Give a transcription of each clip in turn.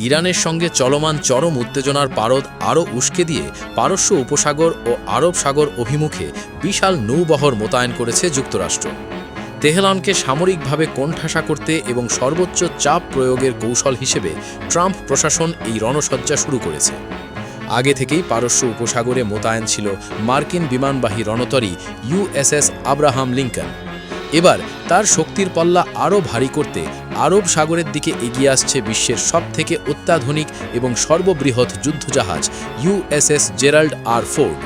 ইরানের সঙ্গে চলমান চরম উত্তেজনার পারদ আরও উস্কে দিয়ে পারস্য উপসাগর ও আরব সাগর অভিমুখে বিশাল নৌবহর মোতায়েন করেছে যুক্তরাষ্ট্র। তেহরানকে সামরিকভাবে কোণঠাসা করতে এবং সর্বোচ্চ চাপ প্রয়োগের কৌশল হিসেবে ট্রাম্প প্রশাসন এই রণসজ্জা শুরু করেছে। আগে থেকেই পারস্য উপসাগরে মোতায়েন ছিল মার্কিন বিমানবাহী রণতরী ইউএসএস আব্রাহাম লিঙ্কন। এবার তার শক্তির পাল্লা আরও ভারী করতে আরব সাগরের দিকে এগিয়ে আসছে বিশ্বের সবথেকে অত্যাধুনিক এবং সর্ববৃহৎ যুদ্ধজাহাজ ইউএসএস জেরাল্ড আর ফোর্ড।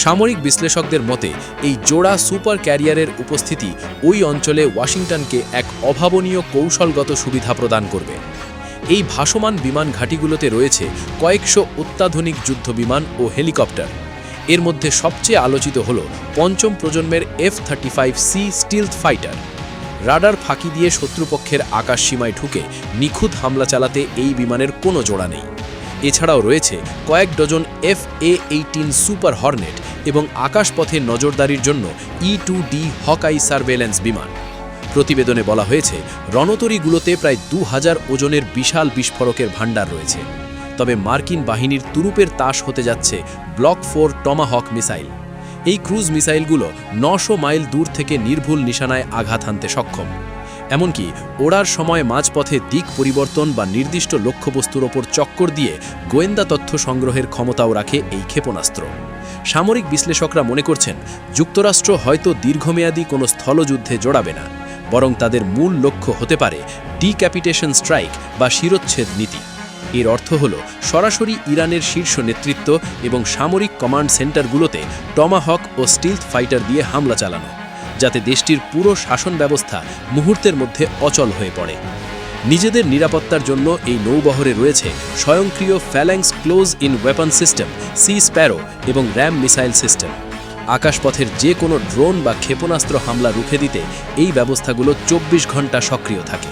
সামরিক বিশ্লেষকদের মতে এই জোড়া সুপার ক্যারিয়ারের উপস্থিতি ওই অঞ্চলে ওয়াশিংটনকে এক অভাবনীয় কৌশলগত সুবিধা প্রদান করবে। এই ভাসমান বিমান ঘাঁটিগুলোতে রয়েছে কয়েকশো অত্যাধুনিক যুদ্ধবিমান ও হেলিকপ্টার। এর মধ্যে সবচেয়ে আলোচিত হল পঞ্চম প্রজন্মের F-35C স্টিলথ ফাইটার। রাডার ফাঁকি দিয়ে শত্রুপক্ষের আকাশসীমায় ঢুকে নিখুঁত হামলা চালাতে এই বিমানের কোনো জোড়া নেই। এছাড়াও রয়েছে কয়েক ডজন FA-18 সুপার হর্নেট এবং আকাশপথে নজরদারির জন্য E-2D হকাই সার্ভেলেন্স বিমান। প্রতিবেদনে বলা হয়েছে রণতরীগুলোতে প্রায় 2000 ওজনের বিশাল বিস্ফোরকের ভাণ্ডার রয়েছে। তবে মার্কিন বাহিনীর তুরুপের তাস হতে যাচ্ছে ব্লক 4 টমাহক মিসাইল। এই ক্রুজ মিসাইলগুলো 900 মাইল দূর থেকে নির্ভুল নিশানায় আঘাত হানতে সক্ষম। এমনকি ওড়ার সময় মাঝপথে দিক পরিবর্তন বা নির্দিষ্ট লক্ষ্যবস্তুর ওপর চক্কর দিয়ে গোয়েন্দা তথ্য সংগ্রহের ক্ষমতাও রাখে এই ক্ষেপণাস্ত্র। সামরিক বিশ্লেষকরা মনে করছেন যুক্তরাষ্ট্র হয়তো দীর্ঘমেয়াদী কোনো স্থলযুদ্ধে জড়াবে না, বরং তাদের মূল লক্ষ্য হতে পারে ডিক্যাপিটেশন স্ট্রাইক বা শিরোচ্ছেদ নীতি। এর অর্থ হল সরাসরি ইরানের শীর্ষ নেতৃত্ব এবং সামরিক কমান্ড সেন্টারগুলোতে টমাহক ও স্টিলথ ফাইটার দিয়ে হামলা চালানো, যাতে দেশটির পুরো শাসন ব্যবস্থা মুহূর্তের মধ্যে অচল হয়ে পড়ে। নিজেদের নিরাপত্তার জন্য এই নৌবহরে রয়েছে স্বয়ংক্রিয় phalanx close in weapon system sea sparrow এবং র্যাম মিসাইল সিস্টেম। আকাশপথের যে কোনো ড্রোন বা ক্ষেপণাস্ত্র হামলা রুখে দিতে এই ব্যবস্থাগুলো 24 ঘন্টা সক্রিয় থাকে।